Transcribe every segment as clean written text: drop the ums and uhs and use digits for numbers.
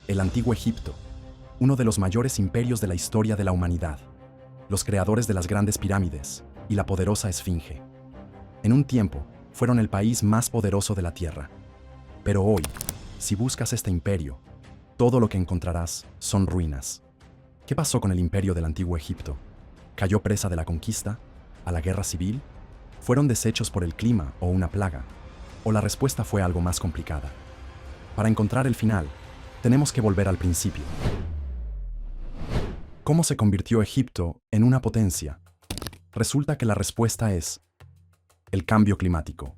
El Antiguo Egipto, uno de los mayores imperios de la historia de la humanidad, los creadores de las grandes pirámides y la poderosa Esfinge. En un tiempo, fueron el país más poderoso de la Tierra. Pero hoy, si buscas este imperio, todo lo que encontrarás son ruinas. ¿Qué pasó con el imperio del Antiguo Egipto? ¿Cayó presa de la conquista? ¿A la guerra civil? ¿Fueron deshechos por el clima o una plaga? ¿O la respuesta fue algo más complicada? Para encontrar el final, tenemos que volver al principio. ¿Cómo se convirtió Egipto en una potencia? Resulta que la respuesta es el cambio climático.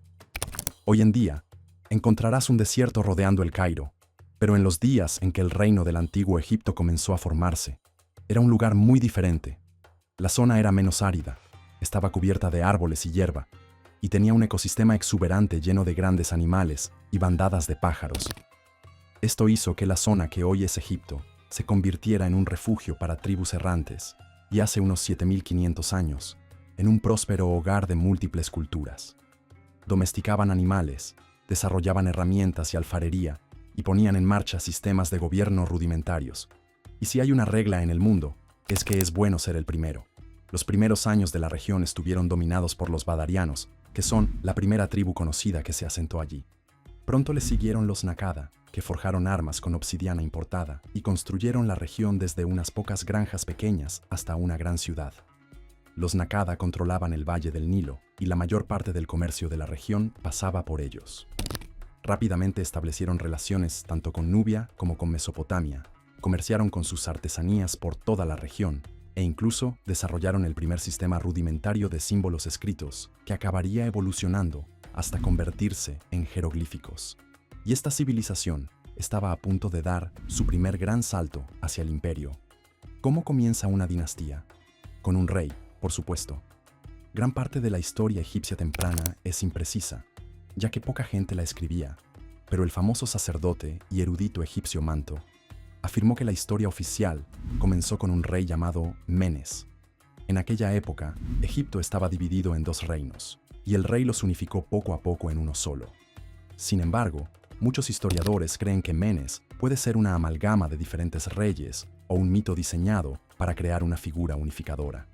Hoy en día, encontrarás un desierto rodeando el Cairo, pero en los días en que el reino del Antiguo Egipto comenzó a formarse, era un lugar muy diferente. La zona era menos árida, estaba cubierta de árboles y hierba, y tenía un ecosistema exuberante lleno de grandes animales y bandadas de pájaros. Esto hizo que la zona que hoy es Egipto se convirtiera en un refugio para tribus errantes, y hace unos 7500 años, en un próspero hogar de múltiples culturas. Domesticaban animales, desarrollaban herramientas y alfarería, y ponían en marcha sistemas de gobierno rudimentarios. Y si hay una regla en el mundo, es que es bueno ser el primero. Los primeros años de la región estuvieron dominados por los badarianos, que son la primera tribu conocida que se asentó allí. Pronto le siguieron los Nakada, que forjaron armas con obsidiana importada y construyeron la región desde unas pocas granjas pequeñas hasta una gran ciudad. Los Nakada controlaban el valle del Nilo y la mayor parte del comercio de la región pasaba por ellos. Rápidamente establecieron relaciones tanto con Nubia como con Mesopotamia, comerciaron con sus artesanías por toda la región e incluso desarrollaron el primer sistema rudimentario de símbolos escritos que acabaría evolucionando hasta convertirse en jeroglíficos. Y esta civilización estaba a punto de dar su primer gran salto hacia el imperio. ¿Cómo comienza una dinastía? Con un rey, por supuesto. Gran parte de la historia egipcia temprana es imprecisa, ya que poca gente la escribía, pero el famoso sacerdote y erudito egipcio Manto afirmó que la historia oficial comenzó con un rey llamado Menes. En aquella época, Egipto estaba dividido en dos reinos, y el rey los unificó poco a poco en uno solo. Sin embargo, muchos historiadores creen que Menes puede ser una amalgama de diferentes reyes o un mito diseñado para crear una figura unificadora.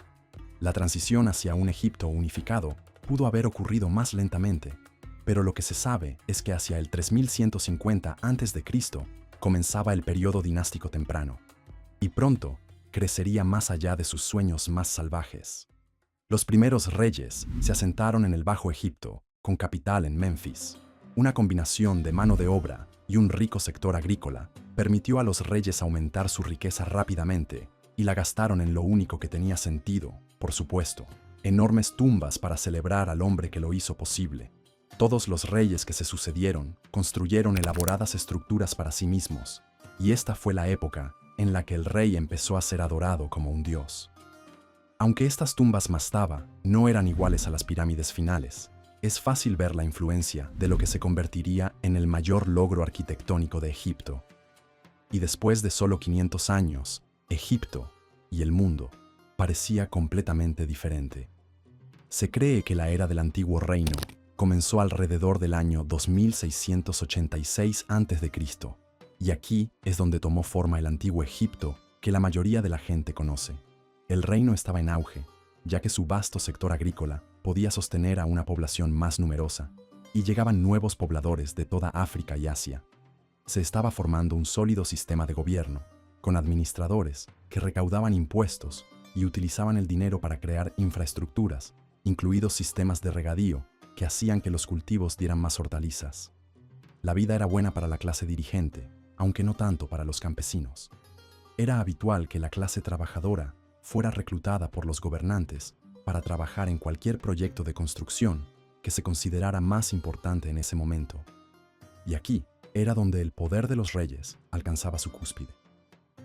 La transición hacia un Egipto unificado pudo haber ocurrido más lentamente, pero lo que se sabe es que hacia el 3150 a.C. comenzaba el periodo dinástico temprano, y pronto crecería más allá de sus sueños más salvajes. Los primeros reyes se asentaron en el Bajo Egipto, con capital en Menfis. Una combinación de mano de obra y un rico sector agrícola permitió a los reyes aumentar su riqueza rápidamente y la gastaron en lo único que tenía sentido, por supuesto, enormes tumbas para celebrar al hombre que lo hizo posible. Todos los reyes que se sucedieron construyeron elaboradas estructuras para sí mismos, y esta fue la época en la que el rey empezó a ser adorado como un dios. Aunque estas tumbas mastaba no eran iguales a las pirámides finales, es fácil ver la influencia de lo que se convertiría en el mayor logro arquitectónico de Egipto. Y después de solo 500 años, Egipto y el mundo parecía completamente diferente. Se cree que la era del antiguo reino comenzó alrededor del año 2686 a.C., y aquí es donde tomó forma el antiguo Egipto que la mayoría de la gente conoce. El reino estaba en auge, ya que su vasto sector agrícola podía sostener a una población más numerosa, y llegaban nuevos pobladores de toda África y Asia. Se estaba formando un sólido sistema de gobierno, con administradores que recaudaban impuestos y utilizaban el dinero para crear infraestructuras, incluidos sistemas de regadío, que hacían que los cultivos dieran más hortalizas. La vida era buena para la clase dirigente, aunque no tanto para los campesinos. Era habitual que la clase trabajadora fuera reclutada por los gobernantes para trabajar en cualquier proyecto de construcción que se considerara más importante en ese momento. Y aquí era donde el poder de los reyes alcanzaba su cúspide.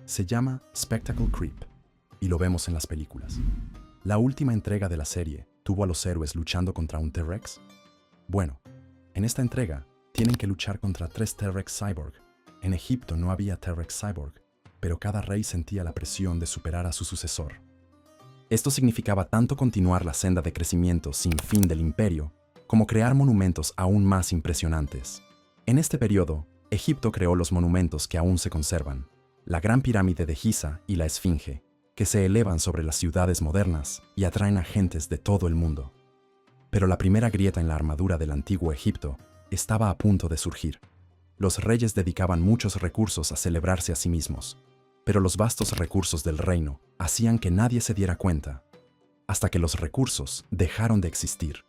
Se llama Spectacle Creep, y lo vemos en las películas. La última entrega de la serie tuvo a los héroes luchando contra un T-Rex. Bueno, en esta entrega tienen que luchar contra 3 T-Rex Cyborg. En Egipto no había T-Rex Cyborg, pero cada rey sentía la presión de superar a su sucesor. Esto significaba tanto continuar la senda de crecimiento sin fin del imperio, como crear monumentos aún más impresionantes. En este periodo, Egipto creó los monumentos que aún se conservan, la Gran Pirámide de Giza y la Esfinge, que se elevan sobre las ciudades modernas y atraen a gentes de todo el mundo. Pero la primera grieta en la armadura del antiguo Egipto estaba a punto de surgir. Los reyes dedicaban muchos recursos a celebrarse a sí mismos, pero los vastos recursos del reino hacían que nadie se diera cuenta, hasta que los recursos dejaron de existir.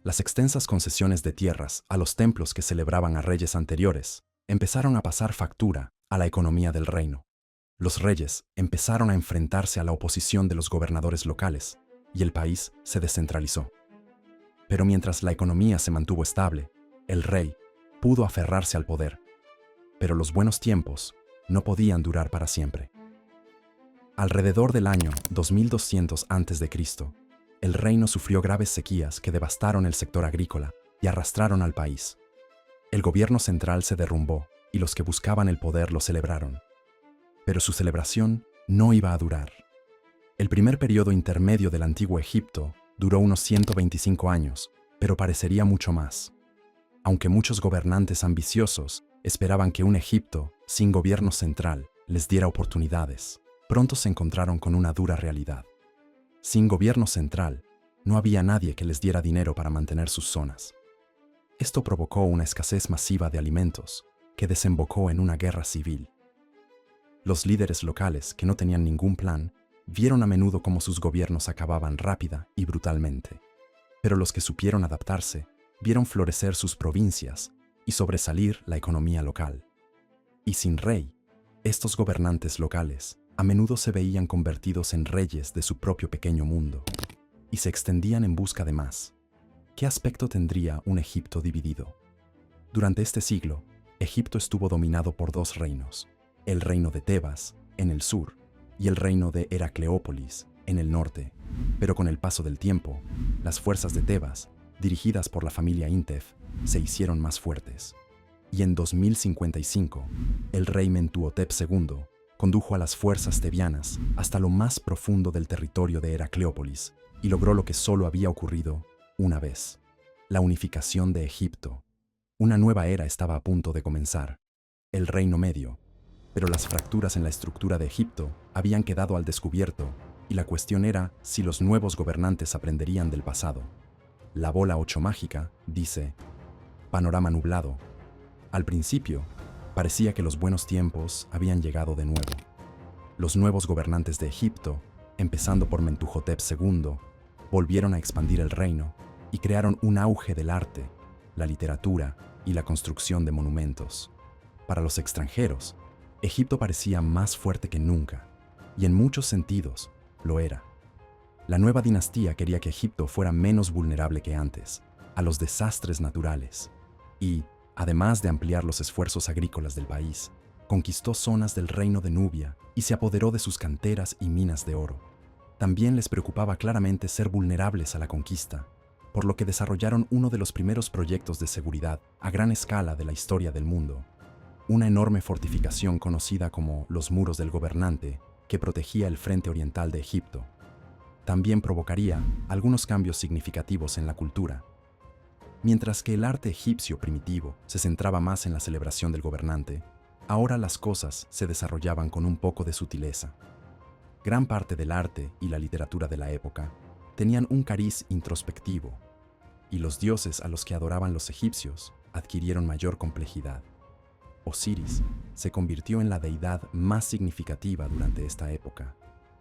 Las extensas concesiones de tierras a los templos que celebraban a reyes anteriores empezaron a pasar factura a la economía del reino. Los reyes empezaron a enfrentarse a la oposición de los gobernadores locales y el país se descentralizó. Pero mientras la economía se mantuvo estable, el rey pudo aferrarse al poder. Pero los buenos tiempos no podían durar para siempre. Alrededor del año 2200 a.C., el reino sufrió graves sequías que devastaron el sector agrícola y arrastraron al país. El gobierno central se derrumbó y los que buscaban el poder lo celebraron. Pero su celebración no iba a durar. El primer periodo intermedio del antiguo Egipto duró unos 125 años, pero parecería mucho más. Aunque muchos gobernantes ambiciosos esperaban que un Egipto sin gobierno central les diera oportunidades, pronto se encontraron con una dura realidad. Sin gobierno central, no había nadie que les diera dinero para mantener sus zonas. Esto provocó una escasez masiva de alimentos, que desembocó en una guerra civil. Los líderes locales, que no tenían ningún plan, vieron a menudo cómo sus gobiernos acababan rápida y brutalmente. Pero los que supieron adaptarse, vieron florecer sus provincias y sobresalir la economía local. Y sin rey, estos gobernantes locales a menudo se veían convertidos en reyes de su propio pequeño mundo y se extendían en busca de más. ¿Qué aspecto tendría un Egipto dividido? Durante este siglo, Egipto estuvo dominado por dos reinos, el reino de Tebas, en el sur, y el reino de Heracleópolis, en el norte. Pero con el paso del tiempo, las fuerzas de Tebas, dirigidas por la familia Intef, se hicieron más fuertes. Y en 2055, el rey Mentuhotep II condujo a las fuerzas tebianas hasta lo más profundo del territorio de Heracleópolis y logró lo que solo había ocurrido una vez: la unificación de Egipto. Una nueva era estaba a punto de comenzar, el Reino Medio, pero las fracturas en la estructura de Egipto habían quedado al descubierto y la cuestión era si los nuevos gobernantes aprenderían del pasado. La bola 8 mágica dice: panorama nublado. Al principio, parecía que los buenos tiempos habían llegado de nuevo. Los nuevos gobernantes de Egipto, empezando por Mentuhotep II, volvieron a expandir el reino y crearon un auge del arte, la literatura y la construcción de monumentos. Para los extranjeros, Egipto parecía más fuerte que nunca, y en muchos sentidos lo era. La nueva dinastía quería que Egipto fuera menos vulnerable que antes a los desastres naturales y, además de ampliar los esfuerzos agrícolas del país, conquistó zonas del reino de Nubia y se apoderó de sus canteras y minas de oro. También les preocupaba claramente ser vulnerables a la conquista, por lo que desarrollaron uno de los primeros proyectos de seguridad a gran escala de la historia del mundo, una enorme fortificación conocida como los Muros del Gobernante, que protegía el frente oriental de Egipto. También provocaría algunos cambios significativos en la cultura. Mientras que el arte egipcio primitivo se centraba más en la celebración del gobernante, ahora las cosas se desarrollaban con un poco de sutileza. Gran parte del arte y la literatura de la época tenían un cariz introspectivo, y los dioses a los que adoraban los egipcios adquirieron mayor complejidad. Osiris se convirtió en la deidad más significativa durante esta época,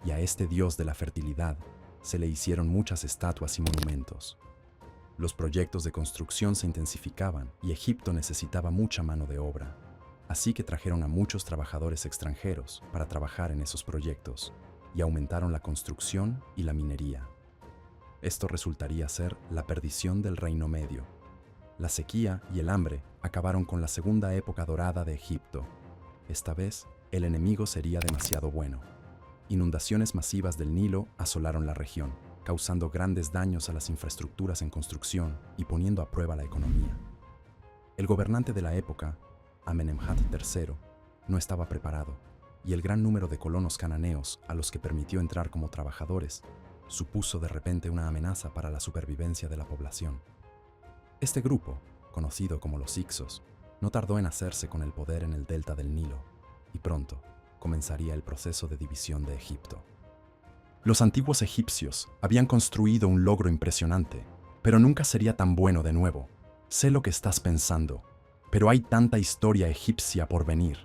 y a este dios de la fertilidad se le hicieron muchas estatuas y monumentos. Los proyectos de construcción se intensificaban y Egipto necesitaba mucha mano de obra, así que trajeron a muchos trabajadores extranjeros para trabajar en esos proyectos y aumentaron la construcción y la minería. Esto resultaría ser la perdición del Reino Medio. La sequía y el hambre acabaron con la segunda época dorada de Egipto. Esta vez, el enemigo sería demasiado bueno. Inundaciones masivas del Nilo asolaron la región, causando grandes daños a las infraestructuras en construcción y poniendo a prueba la economía. El gobernante de la época, Amenemhat III, no estaba preparado, y el gran número de colonos cananeos a los que permitió entrar como trabajadores supuso de repente una amenaza para la supervivencia de la población. Este grupo, conocido como los Hyksos, no tardó en hacerse con el poder en el delta del Nilo, y pronto comenzaría el proceso de división de Egipto. Los antiguos egipcios habían construido un logro impresionante, pero nunca sería tan bueno de nuevo. Sé lo que estás pensando, pero hay tanta historia egipcia por venir.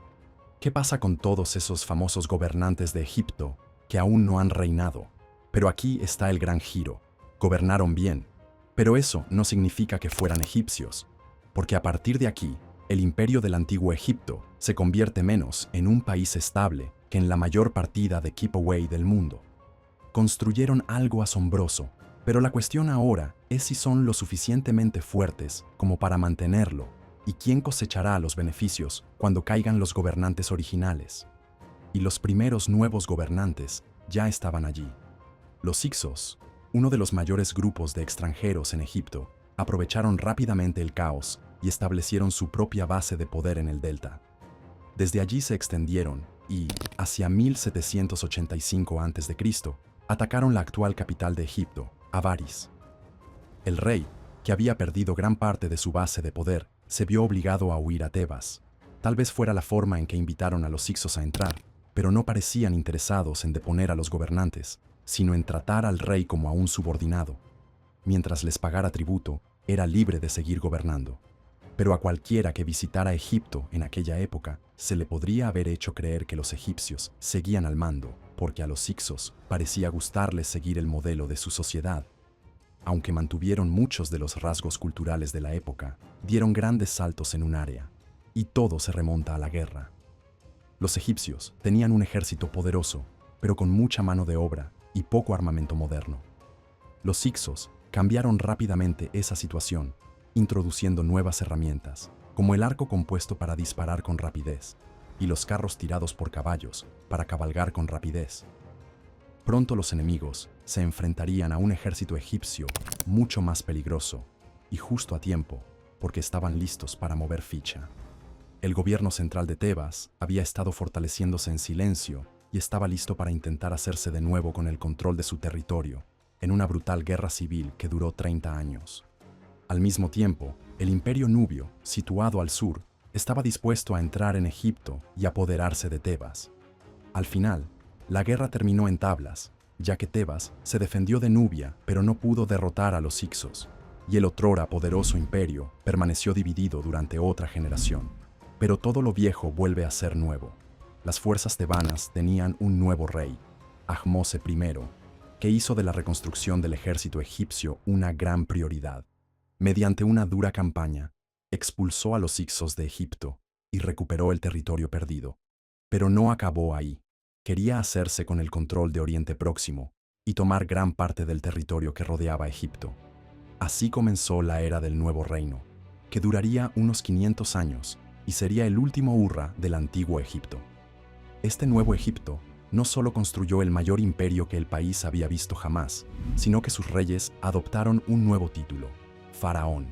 ¿Qué pasa con todos esos famosos gobernantes de Egipto que aún no han reinado? Pero aquí está el gran giro. Gobernaron bien, pero eso no significa que fueran egipcios, porque a partir de aquí, el imperio del antiguo Egipto se convierte menos en un país estable que en la mayor partida de keep away del mundo. Construyeron algo asombroso, pero la cuestión ahora es si son lo suficientemente fuertes como para mantenerlo, y quién cosechará los beneficios cuando caigan los gobernantes originales. Y los primeros nuevos gobernantes ya estaban allí. Los Hyksos, uno de los mayores grupos de extranjeros en Egipto, aprovecharon rápidamente el caos y establecieron su propia base de poder en el delta. Desde allí se extendieron y, hacia 1785 a.C., atacaron la actual capital de Egipto, Avaris. El rey, que había perdido gran parte de su base de poder, se vio obligado a huir a Tebas. Tal vez fuera la forma en que invitaron a los Hyksos a entrar, pero no parecían interesados en deponer a los gobernantes, sino en tratar al rey como a un subordinado. Mientras les pagara tributo, era libre de seguir gobernando. Pero a cualquiera que visitara Egipto en aquella época, se le podría haber hecho creer que los egipcios seguían al mando, porque a los Hyksos parecía gustarles seguir el modelo de su sociedad. Aunque mantuvieron muchos de los rasgos culturales de la época, dieron grandes saltos en un área, y todo se remonta a la guerra. Los egipcios tenían un ejército poderoso, pero con mucha mano de obra y poco armamento moderno. Los Hyksos cambiaron rápidamente esa situación, introduciendo nuevas herramientas, como el arco compuesto para disparar con rapidez, y los carros tirados por caballos para cabalgar con rapidez. Pronto los enemigos se enfrentarían a un ejército egipcio mucho más peligroso, y justo a tiempo, porque estaban listos para mover ficha. El gobierno central de Tebas había estado fortaleciéndose en silencio y estaba listo para intentar hacerse de nuevo con el control de su territorio, en una brutal guerra civil que duró 30 años. Al mismo tiempo, el imperio nubio, situado al sur, estaba dispuesto a entrar en Egipto y apoderarse de Tebas. Al final, la guerra terminó en tablas, ya que Tebas se defendió de Nubia, pero no pudo derrotar a los Hyksos, y el otrora poderoso imperio permaneció dividido durante otra generación. Pero todo lo viejo vuelve a ser nuevo. Las fuerzas tebanas tenían un nuevo rey, Ahmose I, que hizo de la reconstrucción del ejército egipcio una gran prioridad. Mediante una dura campaña, expulsó a los Hyksos de Egipto y recuperó el territorio perdido. Pero no acabó ahí. Quería hacerse con el control de Oriente Próximo y tomar gran parte del territorio que rodeaba Egipto. Así comenzó la era del Nuevo Reino, que duraría unos 500 años y sería el último Urra del antiguo Egipto. Este nuevo Egipto no solo construyó el mayor imperio que el país había visto jamás, sino que sus reyes adoptaron un nuevo título, Faraón.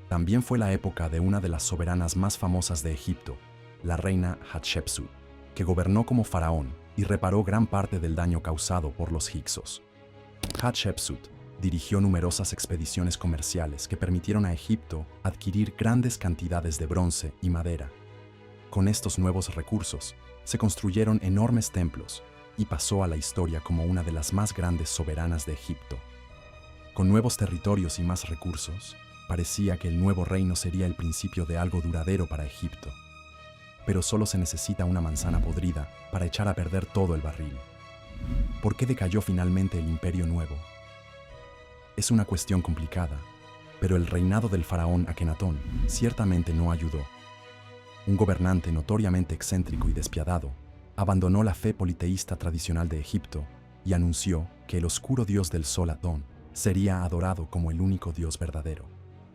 También fue la época de una de las soberanas más famosas de Egipto, la reina Hatshepsut, que gobernó como faraón y reparó gran parte del daño causado por los Hyksos. Hatshepsut dirigió numerosas expediciones comerciales que permitieron a Egipto adquirir grandes cantidades de bronce y madera. Con estos nuevos recursos, se construyeron enormes templos y pasó a la historia como una de las más grandes soberanas de Egipto. Con nuevos territorios y más recursos, parecía que el nuevo reino sería el principio de algo duradero para Egipto. Pero solo se necesita una manzana podrida para echar a perder todo el barril. ¿Por qué decayó finalmente el imperio nuevo? Es una cuestión complicada, pero el reinado del faraón Akenatón ciertamente no ayudó. Un gobernante notoriamente excéntrico y despiadado, abandonó la fe politeísta tradicional de Egipto y anunció que el oscuro dios del sol Atón sería adorado como el único dios verdadero.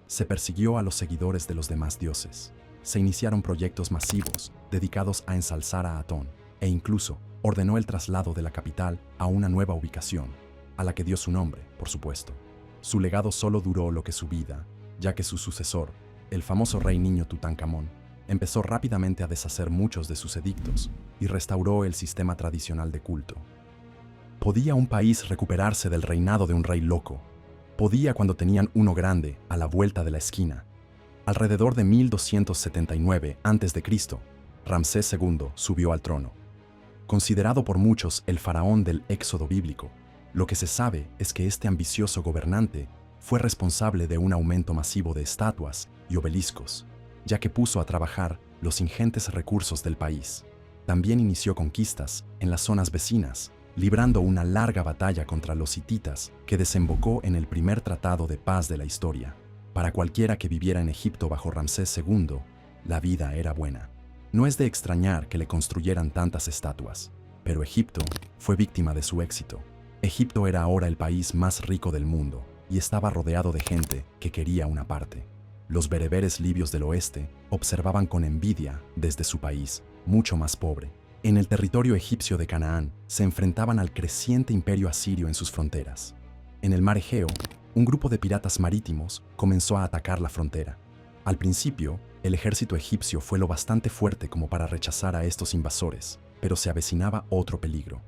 Se persiguió a los seguidores de los demás dioses. Se iniciaron proyectos masivos dedicados a ensalzar a Atón, e incluso ordenó el traslado de la capital a una nueva ubicación, a la que dio su nombre, por supuesto. Su legado solo duró lo que su vida, ya que su sucesor, el famoso rey niño Tutankamón, empezó rápidamente a deshacer muchos de sus edictos y restauró el sistema tradicional de culto. ¿Podía un país recuperarse del reinado de un rey loco? Podía cuando tenían uno grande a la vuelta de la esquina. Alrededor de 1279 a.C., Ramsés II subió al trono. Considerado por muchos el faraón del Éxodo bíblico, lo que se sabe es que este ambicioso gobernante fue responsable de un aumento masivo de estatuas y obeliscos, ya que puso a trabajar los ingentes recursos del país. También inició conquistas en las zonas vecinas, librando una larga batalla contra los hititas que desembocó en el primer tratado de paz de la historia. Para cualquiera que viviera en Egipto bajo Ramsés II, la vida era buena. No es de extrañar que le construyeran tantas estatuas, pero Egipto fue víctima de su éxito. Egipto era ahora el país más rico del mundo y estaba rodeado de gente que quería una parte. Los bereberes libios del oeste observaban con envidia desde su país, mucho más pobre. En el territorio egipcio de Canaán se enfrentaban al creciente imperio asirio en sus fronteras. En el mar Egeo, un grupo de piratas marítimos comenzó a atacar la frontera. Al principio, el ejército egipcio fue lo bastante fuerte como para rechazar a estos invasores, pero se avecinaba otro peligro.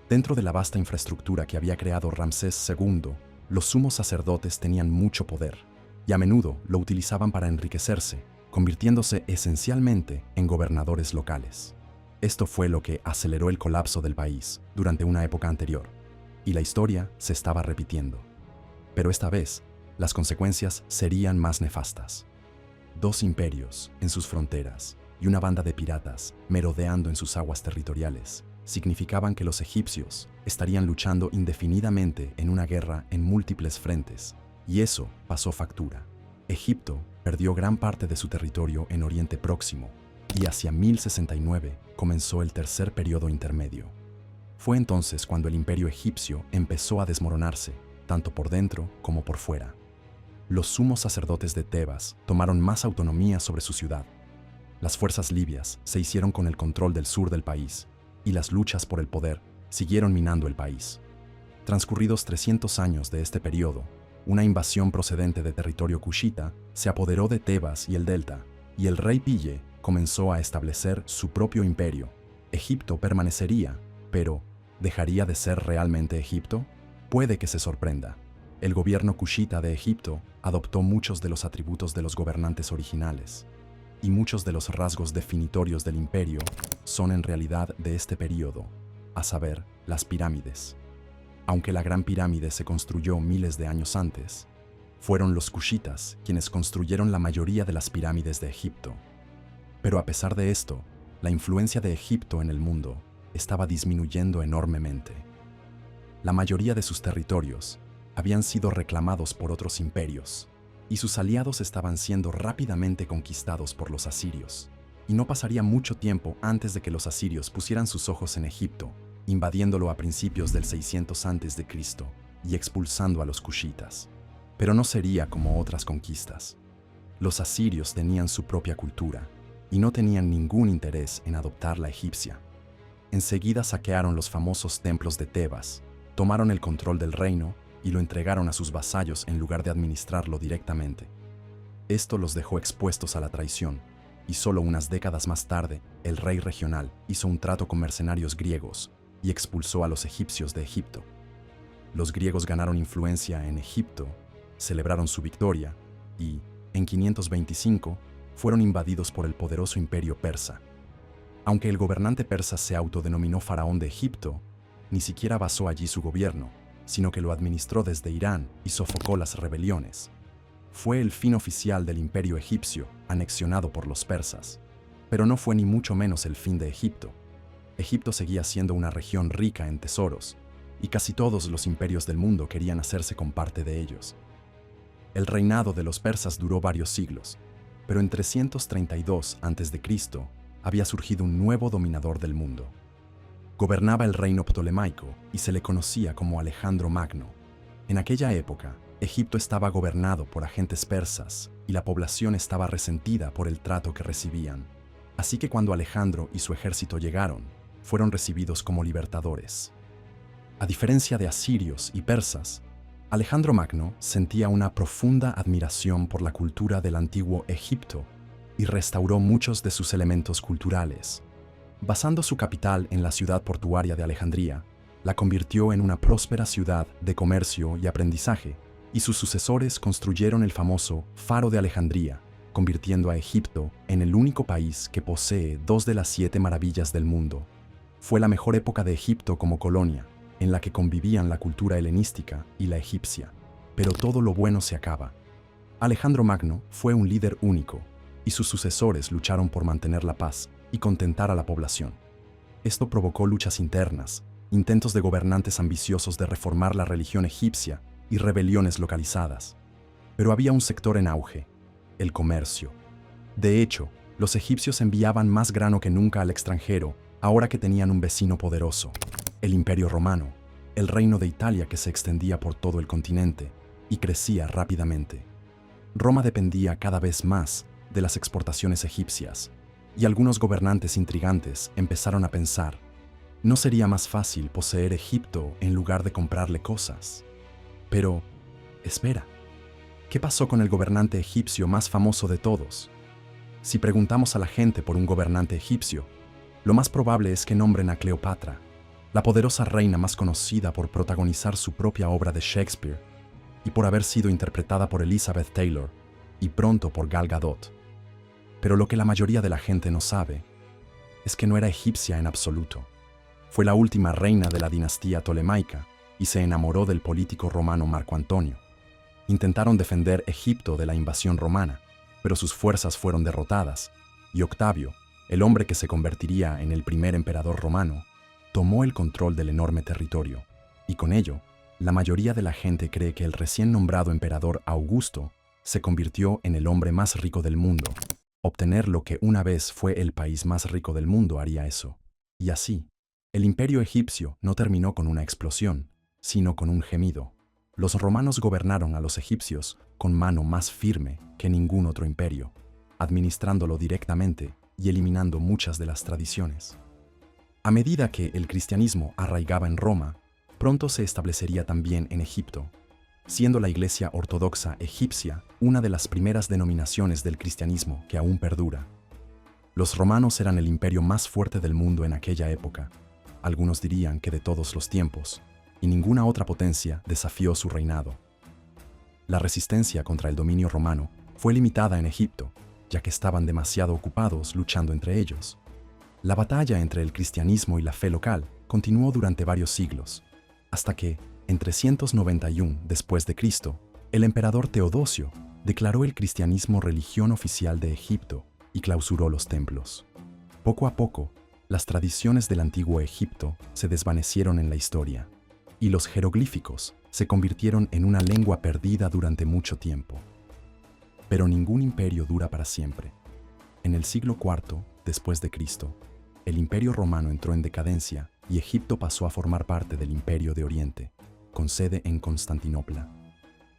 Dentro de la vasta infraestructura que había creado Ramsés II, los sumos sacerdotes tenían mucho poder, y a menudo lo utilizaban para enriquecerse, convirtiéndose esencialmente en gobernadores locales. Esto fue lo que aceleró el colapso del país durante una época anterior, y la historia se estaba repitiendo. Pero esta vez, las consecuencias serían más nefastas. 2 imperios en sus fronteras y una banda de piratas merodeando en sus aguas territoriales significaban que los egipcios estarían luchando indefinidamente en una guerra en múltiples frentes, y eso pasó factura. Egipto perdió gran parte de su territorio en Oriente Próximo, y hacia 1069 comenzó el tercer periodo intermedio. Fue entonces cuando el imperio egipcio empezó a desmoronarse, tanto por dentro como por fuera. Los sumos sacerdotes de Tebas tomaron más autonomía sobre su ciudad. Las fuerzas libias se hicieron con el control del sur del país, y las luchas por el poder siguieron minando el país. Transcurridos 300 años de este periodo, una invasión procedente de territorio cushita se apoderó de Tebas y el delta, y el rey Pille comenzó a establecer su propio imperio. Egipto permanecería, pero ¿dejaría de ser realmente Egipto? Puede que se sorprenda. El gobierno cushita de Egipto adoptó muchos de los atributos de los gobernantes originales, y muchos de los rasgos definitorios del imperio son en realidad de este periodo, a saber, las pirámides. Aunque la Gran Pirámide se construyó miles de años antes, fueron los cushitas quienes construyeron la mayoría de las pirámides de Egipto. Pero a pesar de esto, la influencia de Egipto en el mundo estaba disminuyendo enormemente. La mayoría de sus territorios habían sido reclamados por otros imperios, y sus aliados estaban siendo rápidamente conquistados por los asirios. Y no pasaría mucho tiempo antes de que los asirios pusieran sus ojos en Egipto, invadiéndolo a principios del 600 a.C. y expulsando a los cushitas. Pero no sería como otras conquistas. Los asirios tenían su propia cultura, y no tenían ningún interés en adoptar la egipcia. Enseguida saquearon los famosos templos de Tebas, tomaron el control del reino y lo entregaron a sus vasallos en lugar de administrarlo directamente. Esto los dejó expuestos a la traición, y solo unas décadas más tarde, el rey regional hizo un trato con mercenarios griegos y expulsó a los egipcios de Egipto. Los griegos ganaron influencia en Egipto, celebraron su victoria y, en 525, fueron invadidos por el poderoso imperio persa. Aunque el gobernante persa se autodenominó faraón de Egipto, ni siquiera basó allí su gobierno, sino que lo administró desde Irán y sofocó las rebeliones. Fue el fin oficial del imperio egipcio, anexionado por los persas, pero no fue ni mucho menos el fin de Egipto. Egipto seguía siendo una región rica en tesoros, y casi todos los imperios del mundo querían hacerse con parte de ellos. El reinado de los persas duró varios siglos, pero en 332 a.C. había surgido un nuevo dominador del mundo. Gobernaba el reino ptolemaico y se le conocía como Alejandro Magno. En aquella época, Egipto estaba gobernado por agentes persas y la población estaba resentida por el trato que recibían. Así que cuando Alejandro y su ejército llegaron, fueron recibidos como libertadores. A diferencia de asirios y persas, Alejandro Magno sentía una profunda admiración por la cultura del antiguo Egipto y restauró muchos de sus elementos culturales. Basando su capital en la ciudad portuaria de Alejandría, la convirtió en una próspera ciudad de comercio y aprendizaje, y sus sucesores construyeron el famoso Faro de Alejandría, convirtiendo a Egipto en el único país que posee 2 de las 7 maravillas del mundo. Fue la mejor época de Egipto como colonia, en la que convivían la cultura helenística y la egipcia. Pero todo lo bueno se acaba. Alejandro Magno fue un líder único, y sus sucesores lucharon por mantener la paz y contentar a la población. Esto provocó luchas internas, intentos de gobernantes ambiciosos de reformar la religión egipcia y rebeliones localizadas. Pero había un sector en auge: el comercio. De hecho, los egipcios enviaban más grano que nunca al extranjero, ahora que tenían un vecino poderoso, el Imperio Romano, el reino de Italia que se extendía por todo el continente y crecía rápidamente. Roma dependía cada vez más de las exportaciones egipcias, y algunos gobernantes intrigantes empezaron a pensar: ¿no sería más fácil poseer Egipto en lugar de comprarle cosas? Pero, espera, ¿qué pasó con el gobernante egipcio más famoso de todos? Si preguntamos a la gente por un gobernante egipcio, lo más probable es que nombren a Cleopatra, la poderosa reina más conocida por protagonizar su propia obra de Shakespeare y por haber sido interpretada por Elizabeth Taylor y pronto por Gal Gadot. Pero lo que la mayoría de la gente no sabe es que no era egipcia en absoluto. Fue la última reina de la dinastía tolemaica y se enamoró del político romano Marco Antonio. Intentaron defender Egipto de la invasión romana, pero sus fuerzas fueron derrotadas, y Octavio, el hombre que se convertiría en el primer emperador romano, tomó el control del enorme territorio, y con ello, la mayoría de la gente cree que el recién nombrado emperador Augusto se convirtió en el hombre más rico del mundo. Obtener lo que una vez fue el país más rico del mundo haría eso. Y así, el imperio egipcio no terminó con una explosión, sino con un gemido. Los romanos gobernaron a los egipcios con mano más firme que ningún otro imperio, administrándolo directamente y eliminando muchas de las tradiciones. A medida que el cristianismo arraigaba en Roma, pronto se establecería también en Egipto, siendo la Iglesia Ortodoxa Egipcia una de las primeras denominaciones del cristianismo que aún perdura. Los romanos eran el imperio más fuerte del mundo en aquella época, algunos dirían que de todos los tiempos, y ninguna otra potencia desafió su reinado. La resistencia contra el dominio romano fue limitada en Egipto, ya que estaban demasiado ocupados luchando entre ellos. La batalla entre el cristianismo y la fe local continuó durante varios siglos, hasta que, en 391 después de Cristo, el emperador Teodosio declaró el cristianismo religión oficial de Egipto y clausuró los templos. Poco a poco, las tradiciones del antiguo Egipto se desvanecieron en la historia, y los jeroglíficos se convirtieron en una lengua perdida durante mucho tiempo. Pero ningún imperio dura para siempre. En el siglo IV después de Cristo, el Imperio Romano entró en decadencia y Egipto pasó a formar parte del Imperio de Oriente, con sede en Constantinopla.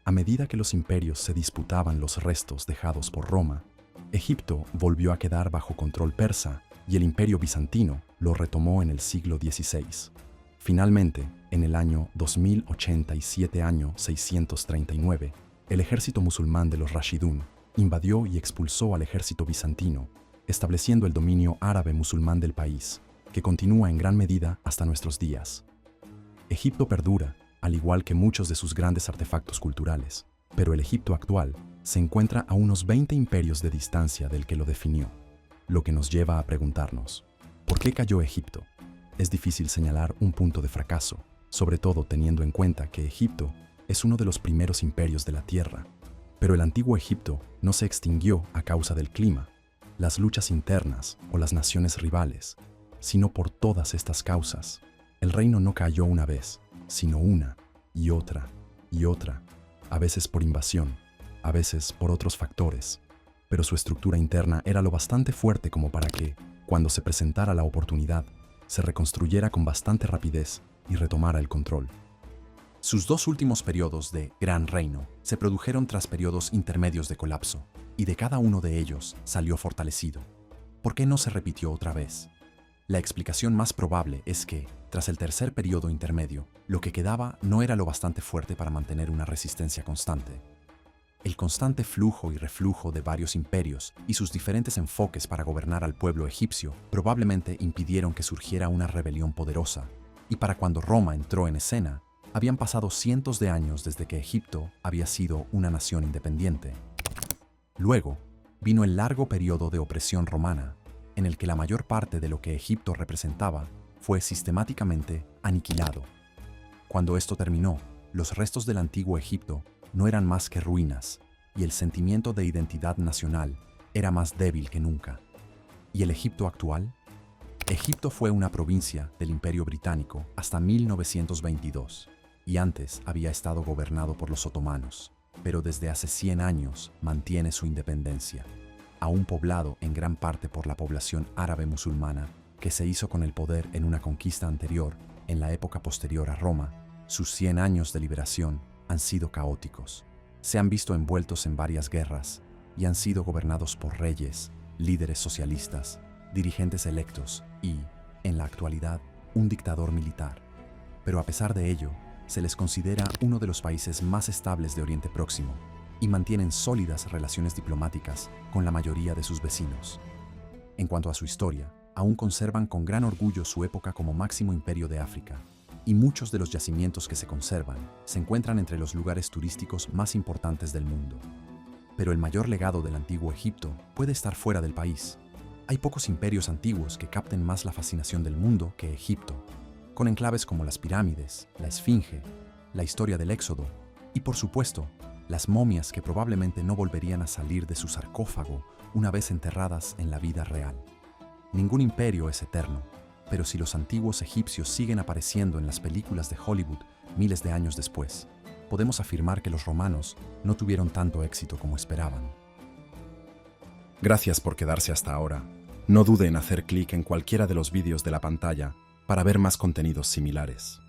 A medida que los imperios se disputaban los restos dejados por Roma, Egipto volvió a quedar bajo control persa y el Imperio bizantino lo retomó en el siglo XVI. Finalmente, en el año 2087 año 639, el ejército musulmán de los Rashidún invadió y expulsó al ejército bizantino, estableciendo el dominio árabe musulmán del país, que continúa en gran medida hasta nuestros días. Egipto perdura, al igual que muchos de sus grandes artefactos culturales, pero el Egipto actual se encuentra a unos 20 imperios de distancia del que lo definió, lo que nos lleva a preguntarnos: ¿por qué cayó Egipto? Es difícil señalar un punto de fracaso, sobre todo teniendo en cuenta que Egipto es uno de los primeros imperios de la Tierra. Pero el antiguo Egipto no se extinguió a causa del clima, las luchas internas o las naciones rivales, sino por todas estas causas. El reino no cayó una vez, sino una y otra y otra, a veces por invasión, a veces por otros factores, pero su estructura interna era lo bastante fuerte como para que, cuando se presentara la oportunidad, se reconstruyera con bastante rapidez y retomara el control. Sus dos últimos periodos de Gran Reino se produjeron tras periodos intermedios de colapso, y de cada uno de ellos salió fortalecido. ¿Por qué no se repitió otra vez? La explicación más probable es que, tras el tercer periodo intermedio, lo que quedaba no era lo bastante fuerte para mantener una resistencia constante. El constante flujo y reflujo de varios imperios y sus diferentes enfoques para gobernar al pueblo egipcio probablemente impidieron que surgiera una rebelión poderosa, y para cuando Roma entró en escena, habían pasado cientos de años desde que Egipto había sido una nación independiente. Luego, vino el largo periodo de opresión romana, en el que la mayor parte de lo que Egipto representaba fue sistemáticamente aniquilado. Cuando esto terminó, los restos del antiguo Egipto no eran más que ruinas, y el sentimiento de identidad nacional era más débil que nunca. ¿Y el Egipto actual? Egipto fue una provincia del Imperio Británico hasta 1922, y antes había estado gobernado por los otomanos, pero desde hace 100 años mantiene su independencia, aún poblado en gran parte por la población árabe musulmana que se hizo con el poder en una conquista anterior, en la época posterior a Roma. Sus 100 años de liberación han sido caóticos. Se han visto envueltos en varias guerras y han sido gobernados por reyes, líderes socialistas, dirigentes electos y, en la actualidad, un dictador militar. Pero a pesar de ello, se les considera uno de los países más estables de Oriente Próximo y mantienen sólidas relaciones diplomáticas con la mayoría de sus vecinos. En cuanto a su historia, aún conservan con gran orgullo su época como máximo imperio de África, y muchos de los yacimientos que se conservan se encuentran entre los lugares turísticos más importantes del mundo. Pero el mayor legado del antiguo Egipto puede estar fuera del país. Hay pocos imperios antiguos que capten más la fascinación del mundo que Egipto, con enclaves como las pirámides, la Esfinge, la historia del Éxodo y, por supuesto, las momias que probablemente no volverían a salir de su sarcófago una vez enterradas en la vida real. Ningún imperio es eterno, pero si los antiguos egipcios siguen apareciendo en las películas de Hollywood miles de años después, podemos afirmar que los romanos no tuvieron tanto éxito como esperaban. Gracias por quedarse hasta ahora. No dude en hacer clic en cualquiera de los vídeos de la pantalla para ver más contenidos similares.